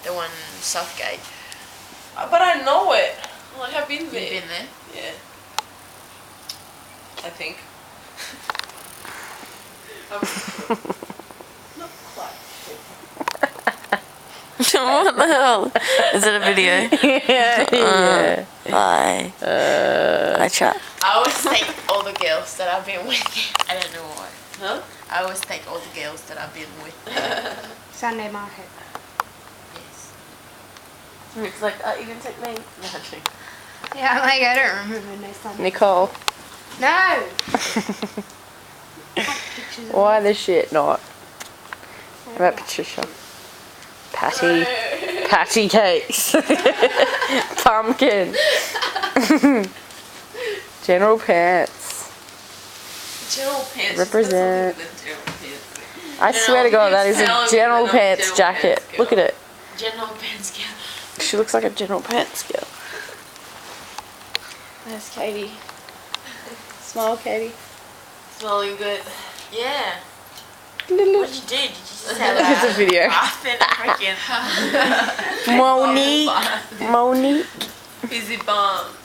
The one Southgate. But I know it. Like, I've been there. You've been there? Yeah. I think. Not quite. What the hell? Is it a video? Yeah. Bye. I try. I always thank all the girls that I've been with. I don't know why. Huh? I always thank all the girls that I've been with. Sunday market. Yes. It's like, you can take me. No, actually. Yeah, I'm like, I don't remember no Sunday. Nicole, No! why the shit not? How about Patricia? Patty cakes. Pumpkin. General pants. General pants. Represent. That's something that general pants. I swear to God, that is a general pants jacket. Look at it. General pants girl. She looks like a general pants girl. There's Katie. Smile, Katie. Smelling good. Yeah. What did you do? Did you just have It's a video. bath in a freaking Monique. Monique. Fizzy bombs.